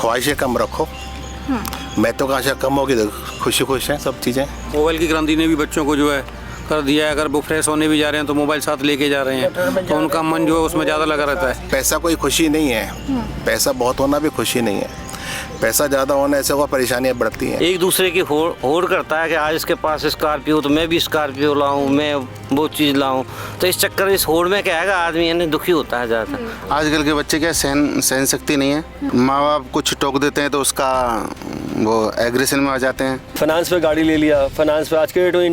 ख्वाहिशें कम रखो। मैं तो कहाँ से कम होगी, तो खुशी खुश हैं सब चीज़ें। मोबाइल की क्रांति ने भी बच्चों को जो है कर दिया है। अगर वो फ्रेश होने भी जा रहे हैं तो मोबाइल साथ लेके जा रहे हैं, तो उनका मन जो है उसमें ज़्यादा लगा रहता है। पैसा कोई खुशी नहीं है, पैसा बहुत होना भी खुशी नहीं है। पैसा ज़्यादा होने से वो परेशानियाँ बढ़ती हैं। एक दूसरे की होड़ करता है कि आज इसके पास स्कॉर्पियो तो मैं भी स्कॉर्पियो लाऊं, मैं वो चीज़ लाऊं। तो इस चक्कर इस होड़ में क्या है आदमी यानी दुखी होता है ज़्यादा। आजकल के बच्चे क्या सहन शक्ति नहीं है। माँ बाप कुछ टोक देते हैं तो उसका वो एग्रेशन में आ जाते हैं। फाइनेंस पे गाड़ी ले लिया, फाइनेंस पे आज के डेट में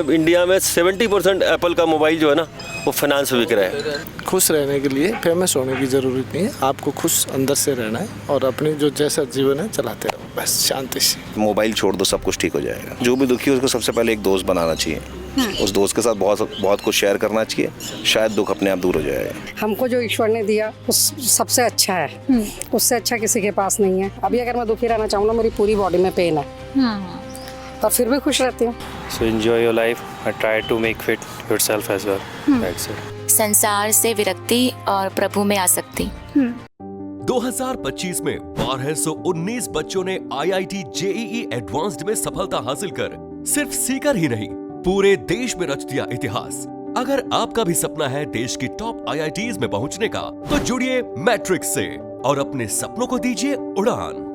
इंडिया में 70% एप्पल का मोबाइल जो है ना वो फाइनेंस पे बिक रहा है। खुश रहने के लिए फेमस होने की ज़रूरत नहीं है, आपको खुश अंदर से रहना है और अपने जो जैसा जीवन है चलाते रहो बस शांति से। मोबाइल छोड़ दो, सब कुछ ठीक हो जाएगा। जो भी दुखी है उसको सबसे पहले एक दोस्त बनाना चाहिए, उस दोस्त के साथ बहुत कुछ शेयर करना चाहिए, शायद दुख अपने आप दूर हो जाएगा। हमको जो ईश्वर ने दिया वो सबसे अच्छा है, उससे अच्छा किसी के पास नहीं है। अभी अगर मैं दुखी रहना चाहूँ ना, मेरी पूरी बॉडी में पेन है पर फिर भी खुश रहती हूँ। So enjoy your life and try to make fit yourself as well. That's it. संसार से विरक्ति और प्रभु में आसक्ति। 2025 में 1219 बच्चों ने IIT JEE एडवांस्ड में सफलता हासिल कर सिर्फ सीकर ही नहीं पूरे देश में रच दिया इतिहास। अगर आपका भी सपना है देश की टॉप IITs में पहुंचने का, तो जुड़िए मैट्रिक्स से और अपने सपनों को दीजिए उड़ान।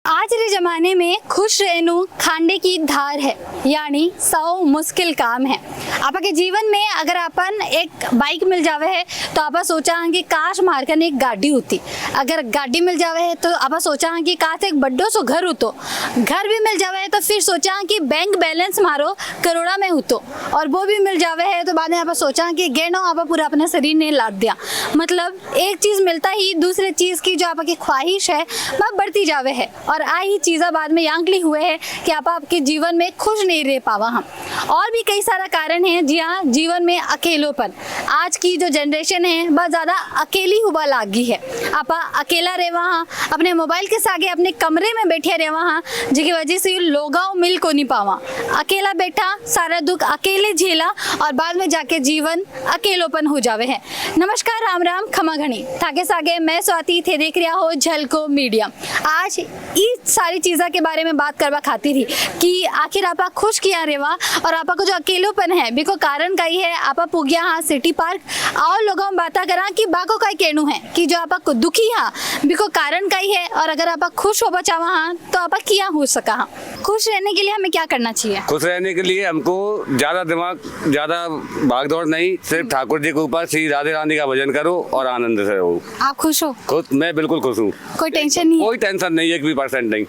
आज के जमाने में खुश रहना खांडे की धार है, यानी 100 मुश्किल काम है। आपके जीवन में अगर अपन एक बाइक मिल जावे है तो आप सोचा कि काश मारकर एक गाड़ी होती। अगर गाड़ी मिल जावे है तो आप सोचा कि काश एक बड्डो सो घर होतो। घर भी मिल जावे है तो फिर सोचा कि बैंक बैलेंस मारो करोड़ा में होतो। और वो भी मिल जावे है तो बाद में आप सोचा कि गेनो आप पूरा अपना शरीर ने लाद दिया। मतलब एक चीज़ मिलता ही दूसरे चीज़ की जो आपकी ख्वाहिश है वह बढ़ती जावे है। और आई चीज़ा बाद में यांकली हुए है कि आप आपके जीवन में खुश नहीं रह पावा हम। और भी कई सारा कारण है। जी हाँ, जीवन में अकेलोपन, आज की जो जनरेशन है बहुत ज़्यादा अकेली हुआ लागी है। आप अकेला रहे वहाँ अपने मोबाइल के सागे अपने कमरे में बैठे रहे वहाँ, जिसकी वजह से लोगाओं मिल को नहीं पावा। अकेला बैठा सारा दुख अकेले झेला और बाद में जाके जीवन अकेलोपन हो जावे है। नमस्कार, राम राम, खमा घनी थाके सागे मैं स्वाति थे, देख रहा हो झलको मीडिया। आज इस सारी चीज़ों के बारे में बात करवा खाती थी कि आखिर आप खुश किया रेवा और आपको जो अकेलोपन है बिको कारण का ही है। आप पुगिया हाँ सिटी पार्क और लोगों में बात करा कि बाको का कहनू है कि जो आप दुखी हाँ बिको कारण का ही है। और अगर आप खुश हो बचावा हाँ तो आप किया हो सका हाँ। खुश रहने के लिए हमें क्या करना चाहिए? खुश रहने के लिए हमको ज़्यादा दिमाग, ज़्यादा भागदौड़ नहीं, सिर्फ ठाकुर जी के ऊपर श्री राधे रानी का भजन करो और आनंद से रहो। आप खुश हो? खुद मैं बिल्कुल खुश हूँ, कोई टेंशन नहीं है? कोई टेंशन नहीं, 1% नहीं।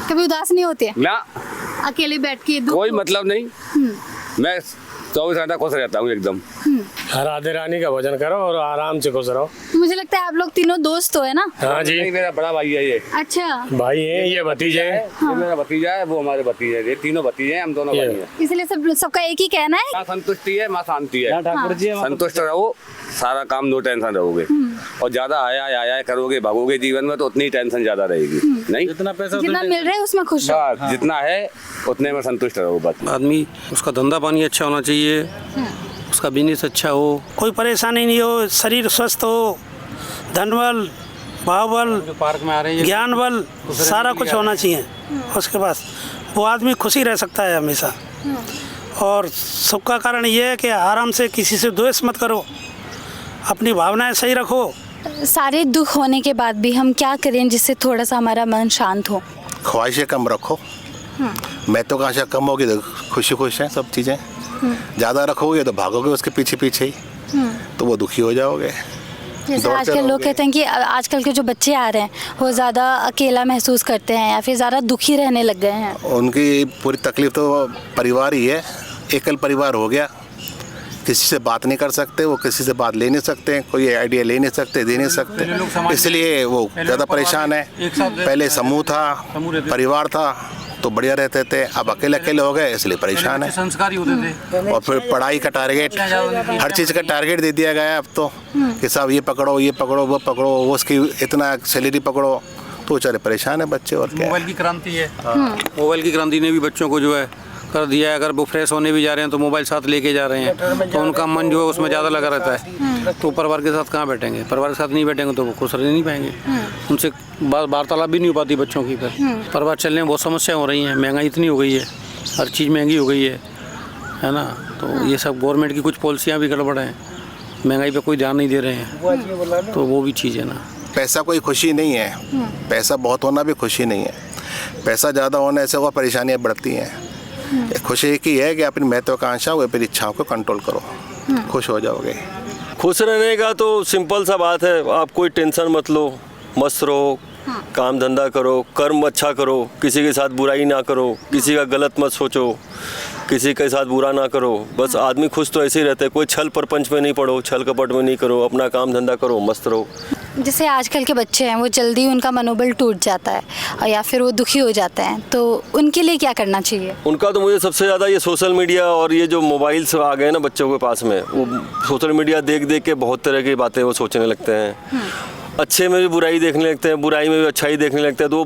कभी उदास नहीं होते ना, अकेले बैठ के? कोई मतलब नहीं, मैं 24 घंटा खुश रहता हूँ एकदम। राधे रानी का भजन करो और आराम से खुश रहो। मुझे लगता है आप लोग तीनों दोस्त हो, है ना? हाँ जी, नहीं, मेरा बड़ा भाई है ये। अच्छा, भाई है, ये भतीजे है। ये मेरा भतीजा है, वो हमारे भतीजे हैं। ये तीनों भतीजे हैं, हम दोनों भाई हैं। इसलिए सबका एक ही कहना है, माँ संतुष्टि है, माँ शांति है। ठाकुर जी संतुष्ट रहो, सारा काम नो टेंशन रहोगे। और ज्यादा आया करोगे, भागोगे जीवन में तो उतनी टेंशन ज्यादा रहेगी। नहीं, जितना पैसा जितना मिल रहा है उसमें खुश हो। जितना है उतने में संतुष्ट रहो बस। आदमी उसका धंधा पानी अच्छा होना चाहिए, उसका बिजनेस अच्छा हो, कोई परेशानी नहीं हो, शरीर स्वस्थ हो, धन बल, भाव बल, पार्क में आ रहे हैं, ज्ञान बल, सारा कुछ होना चाहिए उसके पास। वो आदमी खुशी रह सकता है हमेशा। और सबका कारण ये है कि आराम से किसी से द्वेष मत करो, अपनी भावनाएं सही रखो। सारे दुख होने के बाद भी हम क्या करें जिससे थोड़ा सा हमारा मन शांत हो? ख्वाहिशें कम रखो। मैं तो कहाँ से कम होगी, तो खुशी खुश हैं सब चीज़ें। ज़्यादा रखोगे तो भागोगे उसके पीछे पीछे ही, तो वो दुखी हो जाओगे। जैसे आजकल लोग कहते हैं कि आजकल के जो बच्चे आ रहे हैं वो ज़्यादा अकेला महसूस करते हैं या फिर ज़्यादा दुखी रहने लग गए हैं। उनकी पूरी तकलीफ तो परिवार ही है, एकल परिवार हो गया। किसी से बात नहीं कर सकते, वो किसी से बात ले नहीं सकते, कोई आइडिया ले नहीं सकते, दे नहीं सकते, इसलिए वो ज़्यादा परेशान है। पहले समूह था, परिवार था तो बढ़िया रहते थे, अब अकेले अकेले हो गए इसलिए परेशान है। संस्कारी होते थे। और फिर पढ़ाई का टारगेट, हर चीज़ का टारगेट दे दिया गया है अब तो कि साहब ये पकड़ो, वो पकड़ो, वो उसकी इतना सैलरी पकड़ो, तो बेचारे परेशान है बच्चे। और क्या, मोबाइल की क्रांति है। मोबाइल की क्रांति ने भी बच्चों को जो है कर दिया है। अगर वो फ्रेश होने भी जा रहे हैं तो मोबाइल साथ लेके जा रहे हैं, तो उनका मन जो है उसमें ज़्यादा लगा रहता है। तो परिवार के साथ कहाँ बैठेंगे, परिवार के साथ नहीं बैठेंगे तो वो खुश रह नहीं पाएंगे, उनसे वार्तालाप भी नहीं हो पाती बच्चों की। फिर परिवार चलने में बहुत समस्या हो रही हैं, महंगाई इतनी हो गई है, हर चीज़ महंगी हो गई है ना। तो ये सब गवर्नमेंट की कुछ पॉलिसियाँ भी गड़बड़ हैं, महंगाई पे कोई ध्यान नहीं दे रहे हैं, तो वो भी चीज़ है ना। पैसा कोई खुशी नहीं है, पैसा बहुत होना भी खुशी नहीं है। पैसा ज़्यादा होने से वो परेशानियाँ बढ़ती हैं। खुशी एक ही है कि अपनी महत्वाकांक्षा व अपनी इच्छाओं को कंट्रोल करो, खुश हो जाओगे। खुश रहने का तो सिंपल सा बात है, आप कोई टेंशन मत लो, मस्त रहो, काम धंधा करो, कर्म अच्छा करो, किसी के साथ बुराई ना करो, किसी का गलत मत सोचो, किसी के साथ बुरा ना करो। बस आदमी खुश तो ऐसे ही रहते हैं, कोई छल प्रपंच में नहीं पड़ो, छल कपट में नहीं करो, अपना काम धंधा करो, मस्त रहो। जैसे आजकल के बच्चे हैं वो जल्दी उनका मनोबल टूट जाता है और या फिर वो दुखी हो जाते हैं, तो उनके लिए क्या करना चाहिए? उनका तो मुझे सबसे ज़्यादा ये सोशल मीडिया और ये जो मोबाइल्स आ गए ना बच्चों के पास में, वो सोशल मीडिया देख देख के बहुत तरह की बातें वो सोचने लगते हैं। अच्छे में भी बुराई देखने लगते हैं, बुराई में भी अच्छाई देखने लगते हैं, तो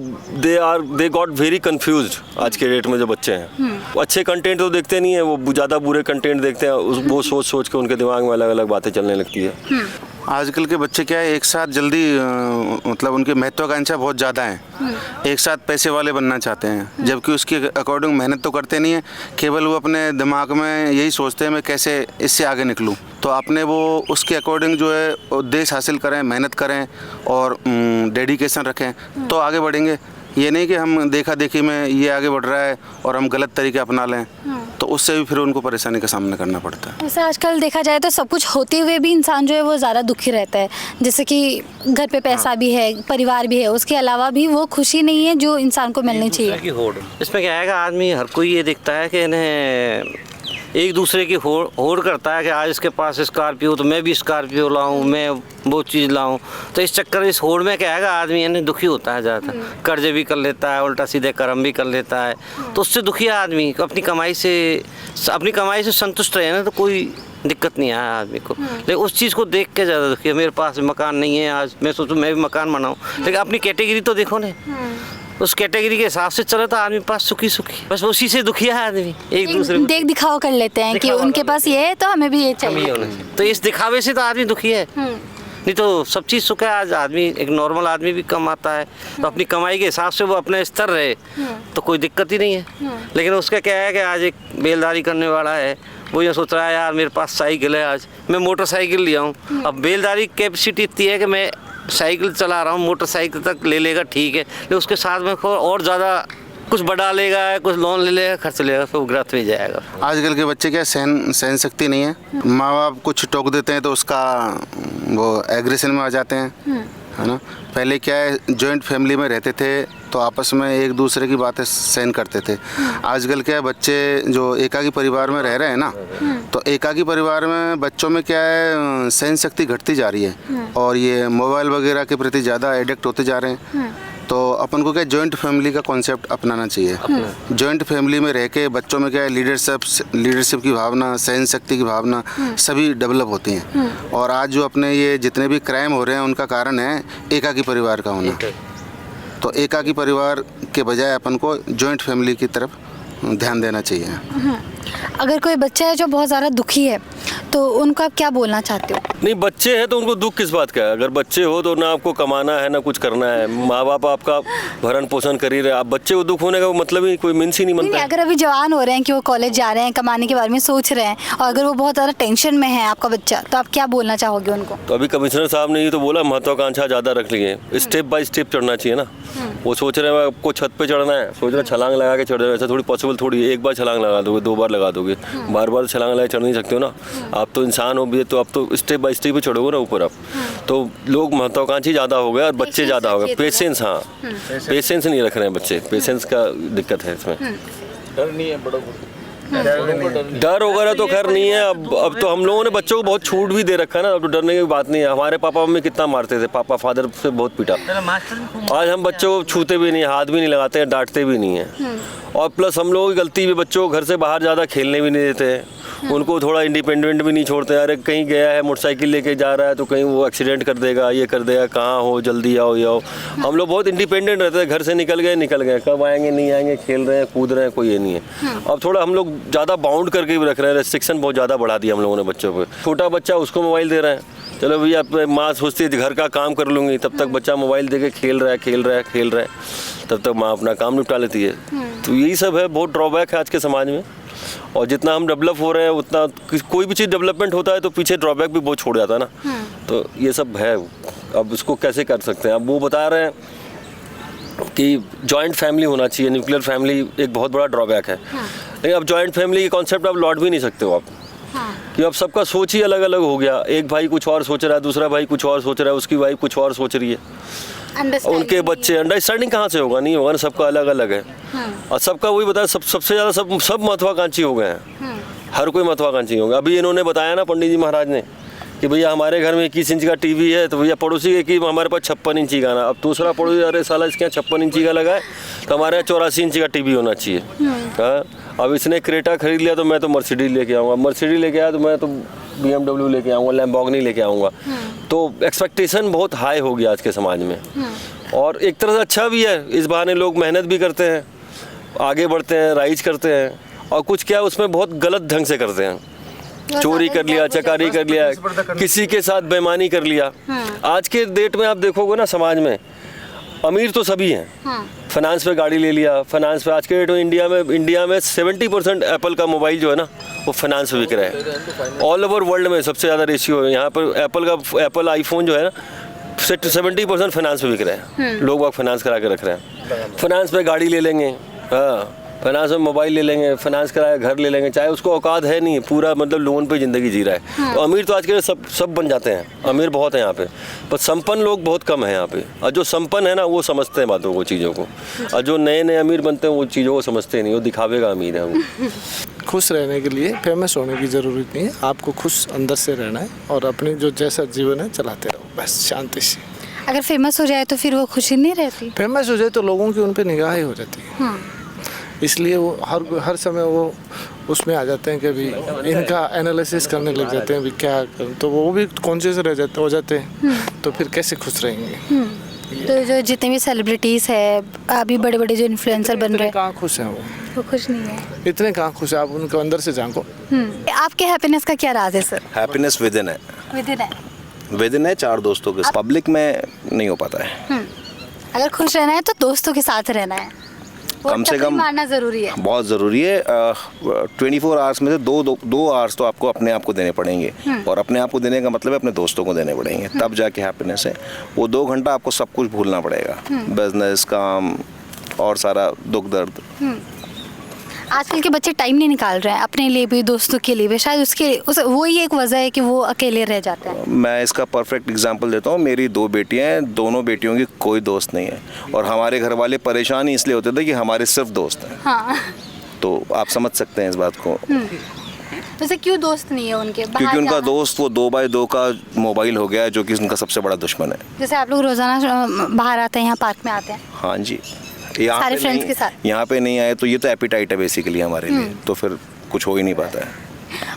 दे गॉट वेरी कंफ्यूज्ड आज के डेट में जो बच्चे हैं। अच्छे कंटेंट तो देखते नहीं है, वो ज़्यादा बुरे कंटेंट देखते हैं, वो सोच सोच के उनके दिमाग में अलग अलग बातें चलने लगती है। आजकल के बच्चे क्या है, एक साथ जल्दी मतलब उनकी महत्वाकांक्षा बहुत ज़्यादा है, एक साथ पैसे वाले बनना चाहते हैं, जबकि उसके अकॉर्डिंग मेहनत तो करते नहीं है, केवल वो अपने दिमाग में यही सोचते हैं मैं कैसे इससे आगे निकलूं। तो आपने वो उसके अकॉर्डिंग जो है उद्देश्य हासिल करें, मेहनत करें और डेडिकेशन रखें तो आगे बढ़ेंगे। ये नहीं कि हम देखा देखी में ये आगे बढ़ रहा है और हम गलत तरीके अपना लें, तो उससे भी फिर उनको परेशानी का सामना करना पड़ता है। वैसे आजकल देखा जाए तो सब कुछ होते हुए भी इंसान जो है वो ज़्यादा दुखी रहता है, जैसे कि घर पे पैसा भी है, परिवार भी है, उसके अलावा भी वो खुशी नहीं है जो इंसान को मिलनी चाहिए। इसमें क्या है, आदमी हर कोई ये देखता है कि इन्हें एक दूसरे की होड़ करता है कि आज इसके पास स्कॉर्पियो तो मैं भी स्कॉर्पियो लाऊं, मैं वो चीज़ लाऊं। तो इस चक्कर इस होड़ में क्या है, आदमी इन्हें दुखी होता है ज़्यादा, कर्जे भी कर लेता है, उल्टा सीधे कर्म भी कर लेता है, तो उससे दुखी आदमी अपनी कमाई से संतुष्ट रहे ना तो कोई दिक्कत नहीं आया आदमी को। लेकिन उस चीज़ को देख के ज़्यादा दुखी है, मेरे पास मकान नहीं है, आज मैं सोचूं मैं भी मकान बनाऊँ, लेकिन अपनी कैटेगरी तो देखो ना, उस कैटेगरी के हिसाब से चलो तो आदमी पास सुखी बस उसी से दुखी है आदमी। एक दूसरे को देख दिखावा कर लेते हैं कि उनके पास ये है तो हमें भी ये चाहिए, तो इस दिखावे से तो आदमी दुखी है। नहीं तो सब चीज़ सुख है। आज आदमी एक नॉर्मल आदमी भी कमाता है तो अपनी कमाई के हिसाब से वो अपने स्तर रहे तो कोई दिक्कत ही नहीं है। लेकिन उसका क्या है कि आज एक बेलदारी करने वाला है, वो ये सोच रहा है यार मेरे पास साइकिल है, आज मैं मोटरसाइकिल लिया हूँ। अब बेलदारी कैपेसिटी इतनी है कि मैं साइकिल चला रहा हूँ, मोटरसाइकिल तक ले लेगा ठीक है, लेकिन उसके साथ में और ज़्यादा कुछ बढ़ा लेगा, कुछ लोन ले लेगा, खर्च लेगा, फिर ग्रस्त में जाएगा। आजकल के बच्चे क्या सहन शक्ति नहीं है, माँ बाप कुछ टोक देते हैं तो उसका वो एग्रेशन में आ जाते हैं, है ना। पहले क्या है, जॉइंट फैमिली में रहते थे तो आपस में एक दूसरे की बातें सहन करते थे। आजकल क्या है, बच्चे जो एकाकी परिवार में रह रहे हैं ना, तो एकाकी परिवार में बच्चों में क्या है, सहन शक्ति घटती जा रही है और ये मोबाइल वगैरह के प्रति ज़्यादा एडिक्ट होते जा रहे हैं। तो अपन को क्या जॉइंट फैमिली का कॉन्सेप्ट अपनाना चाहिए। जॉइंट फैमिली में रह के बच्चों में क्या है, लीडरशिप की भावना, सहन शक्ति की भावना सभी डेवलप होती हैं। और आज जो अपने ये जितने भी क्राइम हो रहे हैं उनका कारण है एकाकी परिवार का होना। तो एकाकी परिवार के बजाय अपन को जॉइंट फैमिली की तरफ ध्यान देना चाहिए। अगर कोई बच्चा है जो बहुत ज़्यादा दुखी है तो उनका क्या बोलना चाहते हो? नहीं, बच्चे हैं तो उनको दुख किस बात का है। अगर बच्चे हो तो ना आपको कमाना है ना कुछ करना है, माँ बाप आपका भरण पोषण कर ही रहे, आप बच्चे को दुख होने का मतलब ही कोई मीन्स ही नहीं बनता। अगर अभी जवान हो रहे हैं कि वो कॉलेज जा रहे हैं, कमाने के बारे में सोच रहे हैं और अगर वो बहुत ज़्यादा टेंशन में है आपका बच्चा, तो आप क्या बोलना चाहोगे उनको? तो अभी कमिश्नर साहब ने ये तो बोला महत्वाकांक्षा ज़्यादा रख ली है, स्टेप बाय स्टेप चढ़ना चाहिए ना। वो सोच रहे हैं आपको छत पे चढ़ना है, सोच रहे छलांग लगा के चढ़ रहे हैं, ऐसा थोड़ी पॉसिबल थोड़ी, एक बार छलांग लगा दोगे, 2 बार लगा दोगे, बार बार छलांग लगा चढ़ नहीं सकते हो ना। आप तो इंसान हो भी, तो आप तो स्टेप बाय स्टेप ही चढ़ोगे ना ऊपर आप। तो लोग महत्वाकांक्षी ज़्यादा हो गए और बच्चे ज़्यादा हो गए, पेशेंस, हाँ पेशेंस नहीं रख रहे हैं बच्चे, पेशेंस का दिक्कत है इसमें। डर नहीं है बड़ों को, डर वगैरह तो खैर नहीं है। अब तो हम लोगों ने बच्चों को बहुत छूट भी दे रखा है ना, अब तो डरने की बात नहीं है। हमारे पापा मम्मी कितना मारते थे, पापा फादर से बहुत पीटा। आज हम बच्चों को छूते भी नहीं, हाथ भी नहीं लगाते हैं, डांटते भी नहीं है। और प्लस हम लोगों की गलती भी, बच्चों को घर से बाहर ज़्यादा खेलने भी नहीं देते हैं। उनको थोड़ा इंडिपेंडेंट भी नहीं छोड़ते। अरे कहीं गया है मोटरसाइकिल लेके जा रहा है तो कहीं वो एक्सीडेंट कर देगा, ये कर देगा, कहाँ हो, जल्दी आओ ये आओ। हम लोग बहुत इंडिपेंडेंट रहते हैं, घर से निकल गए, कब आएंगे नहीं आएंगे, खेल रहे हैं कूद रहे हैं, कोई ये नहीं है। अब थोड़ा हम लोग ज़्यादा बाउंड करके भी रख रहे हैं, रेस्ट्रिक्शन बहुत ज़्यादा बढ़ा दिया हम लोगों ने बच्चों पर। छोटा बच्चा उसको मोबाइल दे रहे हैं, चलो भैया माँ सोचती है घर का काम कर लूँगी, तब तक बच्चा मोबाइल दे के खेल रहा है, तब तक माँ अपना काम निपटा लेती है। तो यही सब है, बहुत ड्रॉबैक है आज के समाज में। और जितना हम डेवलप हो रहे हैं उतना कोई भी चीज़ डेवलपमेंट होता है तो पीछे ड्रॉबैक भी बहुत छोड़ जाता है ना। तो ये सब है, अब इसको कैसे कर सकते हैं। अब वो बता रहे हैं कि जॉइंट फैमिली होना चाहिए, न्यूक्लियर फैमिली एक बहुत बड़ा ड्रॉबैक है। लेकिन अब जॉइंट फैमिली के कॉन्सेप्ट आप लौट भी नहीं सकते हो आप, कि अब सबका सोच ही अलग अलग हो गया। एक भाई कुछ और सोच रहा है, दूसरा भाई कुछ और सोच रहा है, उसकी वाइफ कुछ और सोच रही है, उनके बच्चे, अंडरस्टैंडिंग कहाँ से होगा, नहीं होगा ना, सबका अलग अलग है। और सबका वही बताया, सबसे ज़्यादा सब महत्वाकांक्षी हो गए हैं, हर कोई महत्वाकांक्षी हो गया। अभी इन्होंने बताया ना पंडित जी महाराज ने कि भैया हमारे घर में 21 इंच का टीवी है, तो भैया पड़ोसी के कि हमारे पास 56 इंची का ना। अब दूसरा पड़ोसी, अरे साला इसके यहाँ 56 इंची का लगा है तो हमारे यहाँ 84 इंची का टीवी होना चाहिए। हाँ, अब इसने क्रेटा खरीद लिया तो मैं तो मर्सिडीज लेके आऊँगा, मर्सिडीज लेके आया तो मैं तो BMW लेके आऊँगा, लैम्बोर्गिनी लेके आऊँगा। तो एक्सपेक्टेशन बहुत हाई हो गया आज के समाज में। और एक तरह से अच्छा भी है, इस बहाने लोग मेहनत भी करते हैं, आगे बढ़ते हैं, राइज करते हैं। और कुछ क्या उसमें बहुत गलत ढंग से करते हैं, चोरी कर लिया, चकारी कर लिया, किसी के साथ बेईमानी कर लिया। आज के डेट में आप देखोगे ना समाज में अमीर तो सभी हैं, फाइनेंस पे गाड़ी ले लिया, फाइनेंस पे आज के डेट में इंडिया में 70% एप्पल का मोबाइल जो है ना वो फाइनेंस पे बिक रहा है। ऑल ओवर वर्ल्ड में सबसे ज़्यादा रेशियो है यहाँ पर एप्पल आईफोन जो है ना 70% फाइनेंस पे बिक रहा है। लोग फाइनेंस करा के रख रहे हैं, फाइनेंस पे गाड़ी ले लेंगे, हाँ फाइनेंस में मोबाइल ले लेंगे, फाइनेंस कराया घर ले लेंगे, चाहे उसको औकात है नहीं, पूरा मतलब लोन पे ज़िंदगी जी रहा है। तो अमीर तो आज के सब बन जाते हैं, अमीर बहुत है यहाँ पे, पर संपन्न लोग बहुत कम है यहाँ पे। और जो संपन्न है ना वो समझते हैं बातों को, चीज़ों को। और जो नए नए अमीर बनते हैं वो चीज़ों को समझते नहीं, वो दिखावे का अमीर है वो। खुश रहने के लिए फेमस होने की ज़रूरत नहीं है, आपको खुश अंदर से रहना है और अपनी जो जैसा जीवन है चलाते रहो बस शांति से। अगर फेमस हो जाए तो फिर वो खुशी नहीं रहती। फेमस हो जाए तो लोगों की उन पर निगाह ही हो जाती है, इसलिए वो हर समय वो उसमें आ जाते हैं कि अभी इनका एनालिसिस करने लग जाते हैं अभी क्या करें, तो वो भी कॉन्शियस हो जाते हैं, तो फिर कैसे खुश रहेंगे। तो जो जितने भी सेलिब्रिटीज़ है अभी बड़े बड़े जो इन्फ्लुएंसर बन रहे हैं, कहाँ खुश हैं वो खुश नहीं है, इतने कहाँ खुश है, आप उनको अंदर से जानो। आपके हैप्पीनेस का क्या राज है सर? हैप्पीनेस विद इन है, विद इन है, 4 दोस्तों के, पब्लिक में नहीं हो पाता है। अगर खुश रहना है तो दोस्तों के साथ रहना है, कम से कम मारना ज़रूरी है, बहुत ज़रूरी है। 24 आवर्स में से दो आवर्स तो आपको अपने आप को देने पड़ेंगे, और अपने आप को देने का मतलब है अपने दोस्तों को देने पड़ेंगे, तब जाके हैप्पीनेस है। वो 2 घंटा आपको सब कुछ भूलना पड़ेगा, बिजनेस, काम और सारा दुख दर्द। आजकल के बच्चे टाइम नहीं निकाल रहे हैं अपने लिए भी, दोस्तों के लिए भी, शायद वही एक वजह है कि वो अकेले रह जाते हैं। मैं इसका परफेक्ट एग्जांपल देता हूँ, मेरी 2 बेटियाँ हैं, दोनों बेटियों की कोई दोस्त नहीं है, और हमारे घर वाले परेशान ही इसलिए होते थे कि हमारे सिर्फ दोस्त हैं। हाँ। तो आप समझ सकते हैं इस बात को। वैसे क्यों दोस्त नहीं है उनके? क्योंकि उनका दोस्त वो 2x2 का मोबाइल हो गया है, जो कि उनका सबसे बड़ा दुश्मन है। जैसे आप लोग रोजाना बाहर आते हैं, यहाँ पार्क में आते हैं? हाँ जी, सारे फ्रेंड्स के साथ। यहाँ पे नहीं आए तो ये तो एपिटाइट है बेसिकली हमारे लिए, तो फिर कुछ हो ही नहीं पाता है।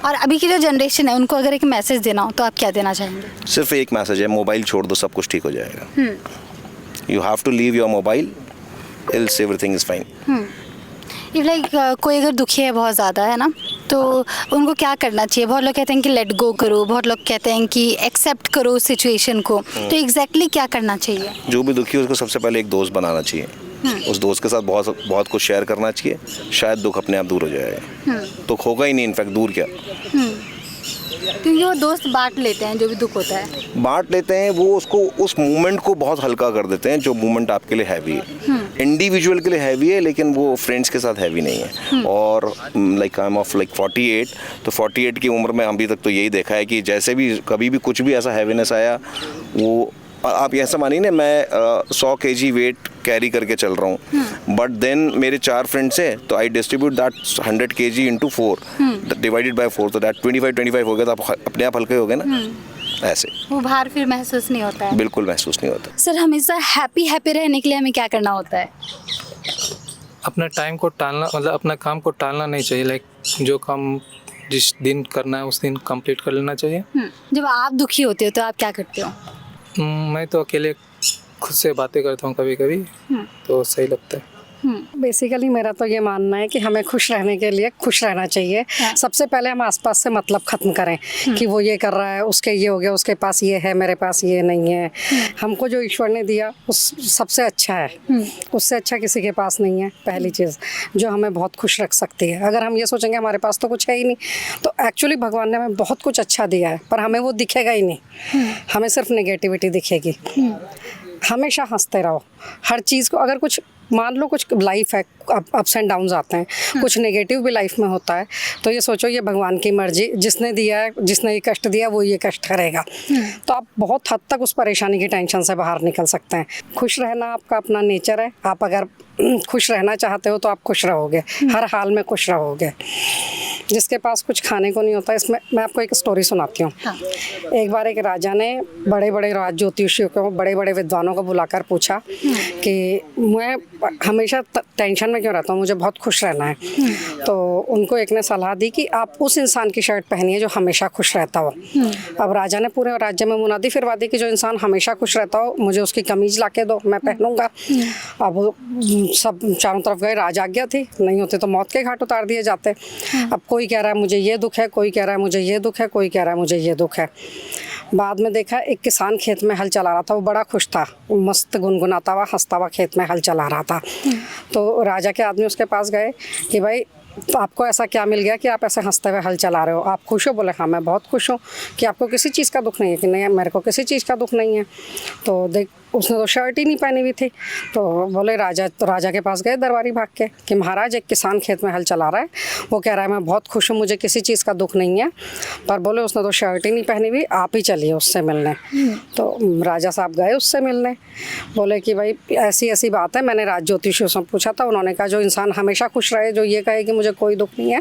और अभी की जो जनरेशन है उनको अगर एक मैसेज देना हो तो आप क्या देना चाहेंगे? सिर्फ एक मैसेज है, मोबाइल छोड़ दो, सब कुछ ठीक हो जाएगा। You have to leave your mobile, else everything is fine. Like कोई अगर दुखी है बहुत ज़्यादा है ना, तो उनको क्या करना चाहिए? बहुत लोग कहते हैं कि लेट गो करो, बहुत लोग कहते हैं कि एक्सेप्ट करो उस सिचुएशन को, तो एग्जैक्टली क्या करना चाहिए? जो भी दुखी है उसको सबसे पहले एक दोस्त बनाना चाहिए, उस दोस्त के साथ बहुत कुछ शेयर करना चाहिए, शायद दुख अपने आप दूर हो जाएगा। दुख होगा ही नहीं, इनफैक्ट दूर क्या, क्योंकि वो दोस्त बांट लेते हैं जो भी दुख होता है, बांट लेते हैं, वो उसको उस मोमेंट को बहुत हल्का कर देते हैं, जो मोमेंट आपके लिए हैवी है। इंडिविजुअल के लिए हैवी है, लेकिन वो फ्रेंड्स के साथ हैवी नहीं है। और लाइक आई एम ऑफ 48, तो 48 की उम्र में अभी तक तो यही देखा है कि जैसे भी कभी भी कुछ भी ऐसा हैवीनेस आया, वो आप ऐसा मानिए ना, मैं 100 kg वेट कैरी करके चल रहा हूँ, बट देन मेरे 4 फ्रेंड्स हैं, तो I distribute that 100 kg into 4 divided by 4, तो दैट 25 हो गया, तो आप अपने आप हल्के हो गए ना। ऐसे वो भार फिर महसूस नहीं होता है। बिल्कुल महसूस नहीं होता। सर, हमेशा हैप्पी रहने के लिए हमें क्या करना होता है? अपना टाइम को टालना, मतलब अपना काम को टालना नहीं चाहिए। लाइक जो काम जिस दिन करना है उस दिन कंप्लीट कर लेना चाहिए। जब आप दुखी होते हो तो आप क्या करते हो? मैं तो अकेले खुद से बातें करता हूँ कभी कभी, तो सही लगता है। बेसिकली मेरा तो ये मानना है कि हमें खुश रहने के लिए खुश रहना चाहिए। सबसे पहले हम आसपास से मतलब ख़त्म करें कि वो ये कर रहा है, उसके ये हो गया, उसके पास ये है, मेरे पास ये नहीं है। हमको जो ईश्वर ने दिया उस सबसे अच्छा है, उससे अच्छा किसी के पास नहीं है। पहली चीज़ जो हमें बहुत खुश रख सकती है। अगर हम ये सोचेंगे हमारे पास तो कुछ है ही नहीं, तो एक्चुअली भगवान ने हमें बहुत कुछ अच्छा दिया है, पर हमें वो दिखेगा ही नहीं, हमें सिर्फ नेगेटिविटी दिखेगी। हमेशा हंसते रहो हर चीज़ को। अगर कुछ मान लो कुछ लाइफ है, अप्स एंड डाउन्स आते हैं, कुछ नेगेटिव भी लाइफ में होता है, तो ये सोचो ये भगवान की मर्जी, जिसने दिया है, जिसने ये कष्ट दिया वो ये कष्ट करेगा। तो आप बहुत हद तक उस परेशानी की टेंशन से बाहर निकल सकते हैं। खुश रहना आपका अपना नेचर है। आप अगर खुश रहना चाहते हो तो आप खुश रहोगे, हर हाल में खुश रहोगे। जिसके पास कुछ खाने को नहीं होता, इसमें मैं आपको एक स्टोरी सुनाती हूँ। एक बार एक राजा ने बड़े बड़े राज ज्योतिषियों को, बड़े बड़े विद्वानों को बुलाकर पूछा कि मैं हमेशा टेंशन में क्यों रहता हूँ, मुझे बहुत खुश रहना है। तो उनको एक ने सलाह दी कि आप उस इंसान की शर्ट पहनिए जो हमेशा खुश रहता हो। अब राजा ने पूरे राज्य में मुनादी फिरवा दी कि जो इंसान हमेशा खुश रहता हो मुझे उसकी कमीज ला के दो, मैं पहनूंगा। अब सब चारों तरफ गए, राज आज्ञा थी, नहीं होते तो मौत के घाट उतार दिए जाते। अब कोई कह रहा है मुझे ये दुख है, कोई कह रहा है मुझे ये दुख है, कोई कह रहा है मुझे ये दुख है। बाद में देखा एक किसान खेत में हल चला रहा था, वो बड़ा खुश था, मस्त गुनगुनाता हुआ हंसता हुआ खेत में हल चला रहा था। तो राजा के आदमी उसके पास गए कि भाई आपको ऐसा क्या मिल गया कि आप ऐसे हंसते हुए हल चला रहे हो, आप खुश हो? बोले हाँ मैं बहुत खुश हूँ। कि आपको किसी चीज़ का दुख नहीं है? कि नहीं मेरे को किसी चीज़ का दुख नहीं है। तो देख उसने तो शर्ट ही नहीं पहनी हुई थी। तो बोले राजा के पास गए दरबारी भाग के कि महाराज एक किसान खेत में हल चला रहा है, वो कह रहा है मैं बहुत खुश हूँ, मुझे किसी चीज़ का दुख नहीं है, पर बोले उसने तो शर्ट ही नहीं पहनी हुई, आप ही चलिए उससे मिलने। तो राजा साहब गए उससे मिलने। बोले कि भाई ऐसी ऐसी बात है, मैंने राज ज्योतिषियों से पूछा था, उन्होंने कहा जो इंसान हमेशा खुश रहे, जो ये कहे कि मुझे कोई दुख नहीं है,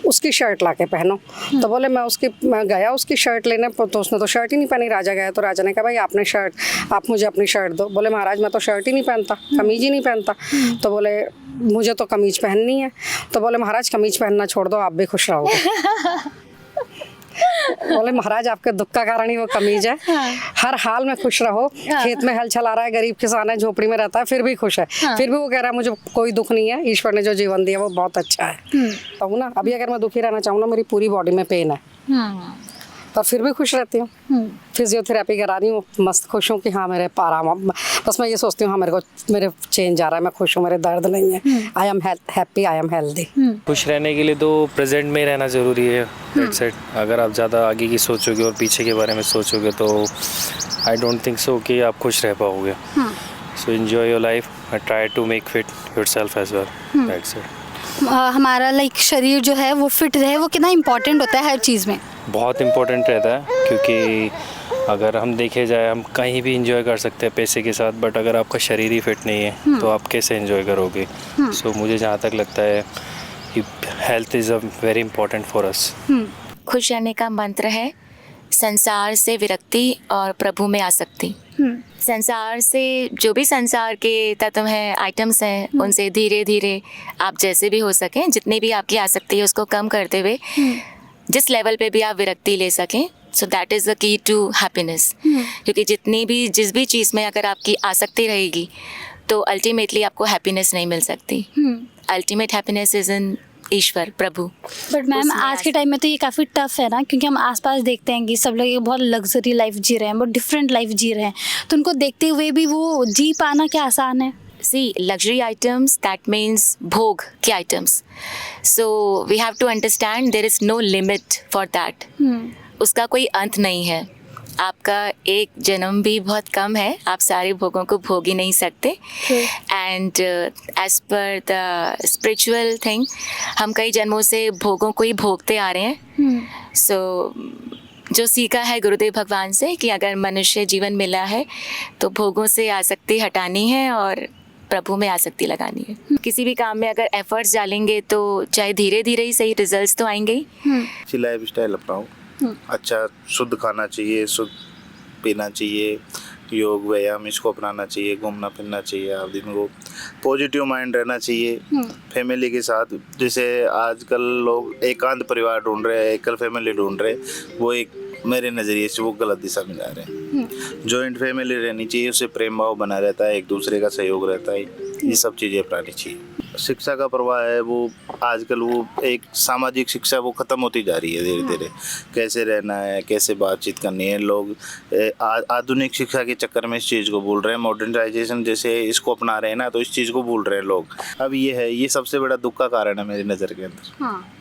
उसकी शर्ट ला के पहनो। तो बोले मैं गया उसकी शर्ट लेने, तो उसने तो शर्ट ही नहीं पहनी। राजा गया तो राजा ने कहा भाई आप मुझे अपनी शर्ट दो। बोले महाराज मैं तो शर्ट ही नहीं पहनता, कमीज ही नहीं पहनता। तो बोले मुझे तो कमीज पहननी है। तो बोले महाराज कमीज पहनना छोड़ दो, आप भी खुश रहोगे। बोले महाराज आपके दुख का कारण ही वो कमीज है, हर हाल में खुश रहो। खेत में हल चला रहा है, गरीब किसान है, झोपड़ी में रहता है, फिर भी खुश है, फिर भी वो कह रहा है मुझे कोई दुख नहीं है, ईश्वर ने जो जीवन दिया वो बहुत अच्छा है। तो ना अभी अगर मैं दुखी रहना चाहूँ ना, मेरी पूरी बॉडी में पेन है, पर फिर भी खुश रहती हूँ। फिजियोथेरेपी करा रही हूँ, मस्त खुश हूँ कि हाँ मेरे आराम। बस मैं ये सोचती हूँ हाँ मेरे चेंज आ रहा है, मैं खुश हूँ, मेरे दर्द नहीं है। I am happy, I am healthy. खुश रहने के लिए तो प्रेजेंट में रहना ज़रूरी है। That's it. अगर आप ज़्यादा आगे की सोचोगे और पीछे के बारे में सोचोगे तो आई डोंट थिंक सो कि आप खुश रह पाओगे। So enjoy your life and try to make fit yourself as well. That's it. हमारा शरीर जो है वो फिट रहे, वो कितना इम्पोर्टेंट होता है हर चीज़ में? बहुत इम्पोर्टेंट रहता है, क्योंकि अगर हम देखे जाए हम कहीं भी इंजॉय कर सकते हैं पैसे के साथ, बट अगर आपका शरीर ही फिट नहीं है तो आप कैसे इंजॉय करोगे? सो मुझे जहाँ तक लगता है कि health is a very important for us. खुश रहने का मंत्र है संसार से विरक्ति और प्रभु में आसक्ति। संसार से जो भी संसार के तत्व हैं, आइटम्स हैं, उनसे धीरे धीरे आप जैसे भी हो सकें, जितनी भी आपकी आसक्ति है उसको कम करते हुए जिस लेवल पे भी आप विरक्ति ले सकें, so that is the key to happiness. क्योंकि जिस भी चीज़ में अगर आपकी आसक्ति रहेगी तो अल्टीमेटली आपको हैप्पीनेस नहीं मिल सकती। Ultimate happiness is in Ishwar, Prabhu. But ma'am आज के टाइम में तो ये काफ़ी टफ है ना, क्योंकि हम आसपास देखते हैं कि सब लोग एक बहुत लग्जरी लाइफ जी रहे हैं, बहुत डिफरेंट लाइफ जी रहे हैं, तो उनको देखते हुए भी वो जी पाना क्या आसान है? See, luxury items, that means भोग के items. So we have to understand there is no limit for that. उसका कोई अंत नहीं है। आपका एक जन्म भी बहुत कम है, आप सारे भोगों को भोग ही नहीं सकते। And as per the spiritual thing, हम कई जन्मों से भोगों को ही भोगते आ रहे हैं। सो जो सीखा है गुरुदेव भगवान से कि अगर मनुष्य जीवन मिला है तो भोगों से आसक्ति हटानी है और प्रभु में आसक्ति लगानी है। किसी भी काम में अगर एफर्ट्स डालेंगे तो चाहे धीरे धीरे ही सही रिजल्ट्स तो आएंगे ही। अच्छी लाइफ स्टाइल अपनाओ, अच्छा शुद्ध खाना चाहिए, शुद्ध पीना चाहिए, योग व्यायाम इसको अपनाना चाहिए, घूमना फिरना चाहिए, आप दिन को पॉजिटिव माइंड रहना चाहिए फैमिली के साथ। जैसे आजकल लोग एकांत परिवार ढूंढ रहे हैं, एकल फैमिली ढूंढ रहे हैं, वो एक मेरे नज़रिए से वो गलत दिशा में जा रहे हैं। जॉइंट फैमिली रहनी चाहिए, उससे प्रेम भाव बना रहता है, एक दूसरे का सहयोग रहता है, ये सब चीज़ें अपनानी चाहिए। शिक्षा का प्रवाह है वो आजकल वो एक सामाजिक शिक्षा वो ख़त्म होती जा रही है धीरे धीरे। कैसे रहना है, कैसे बातचीत करनी है, लोग आधुनिक शिक्षा के चक्कर में इस चीज़ को भूल रहे हैं। मॉडर्नाइजेशन जैसे इसको अपना रहे हैं ना, तो इस चीज़ को भूल रहे हैं लोग। अब ये सबसे बड़ा दुख का कारण है मेरी नज़र के अंदर।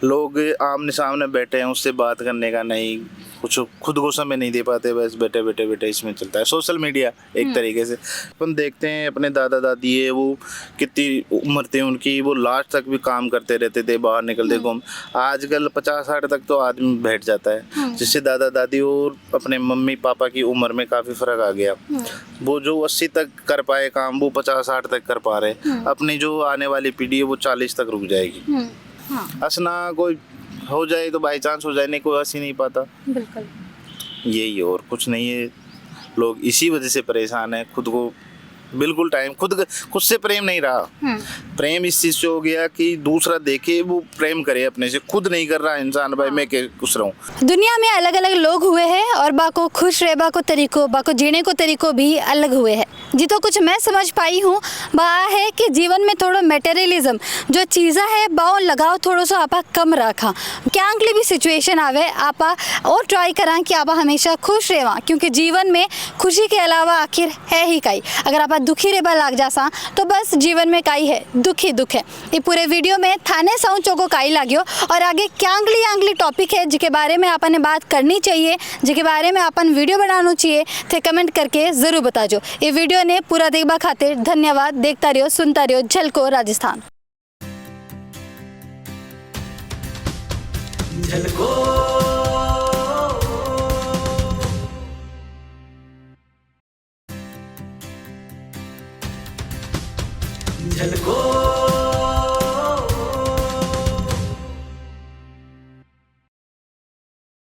लोग आमने सामने बैठे हैं, उससे बात करने का नहीं, कुछ खुद को समय नहीं दे पाते, बस बैठे इसमें चलता है सोशल मीडिया एक तरीके से। अपन देखते हैं अपने दादा दादी है, वो कितनी उम्र थी उनकी, वो लास्ट तक भी काम करते रहते थे, बाहर निकलते घूम। आजकल 50-60 तक तो आदमी बैठ जाता है, जिससे दादा दादी और अपने मम्मी पापा की उम्र में काफ़ी फ़र्क आ गया। वो जो 80 तक कर पाए काम, वो 50-60 तक कर पा रहे। अपनी जो आने वाली पीढ़ी है वो 40 तक रुक जाएगी। हंसना कोई हो जाए तो बाई चांस हो जाए, नहीं कोई हंस ही नहीं पाता। बिल्कुल यही और कुछ नहीं है। लोग इसी वजह से परेशान है, खुद को बिल्कुल टाइम खुद से प्रेम नहीं रहा। प्रेम इस चीज से हो गया कि दूसरा देखे वो प्रेम करे अपने से, खुद नहीं कर रहा इंसान। भाई मैं खुश रहूं। दुनिया में अलग अलग लोग हुए हैं और बाको खुश रहबा को तरीको, बाको जीने को तरीको भी अलग हुए हैं। जितो कुछ मैं समझ पाई हूँ बा है कि जीवन में थोड़ा मटेरियलिज्म जो चीज़ा है बाओ लगाओ थोड़ा सा आपा कम रखा। क्या अंकली भी सिचुएशन आवे आपा और ट्राई करा कि आपा हमेशा खुश रहवा, क्योंकि जीवन में खुशी के अलावा आखिर है ही काई। अगर आपा दुखी रेबा लाग जासा तो बस जीवन में काई है, दुख ही दुख है। ये पूरे वीडियो में थाने साउंचो को काई लाग्यो और आगे क्या अंगली टॉपिक है जिसके बारे में आपने बात करनी चाहिए, जिसके बारे में अपन वीडियो बनाना चाहिए, थे कमेंट करके ज़रूर बताजो। ये वीडियो ने पूरा देखबा खातिर धन्यवाद। देखता रहो, सुनता रहो झलको राजस्थान। झलको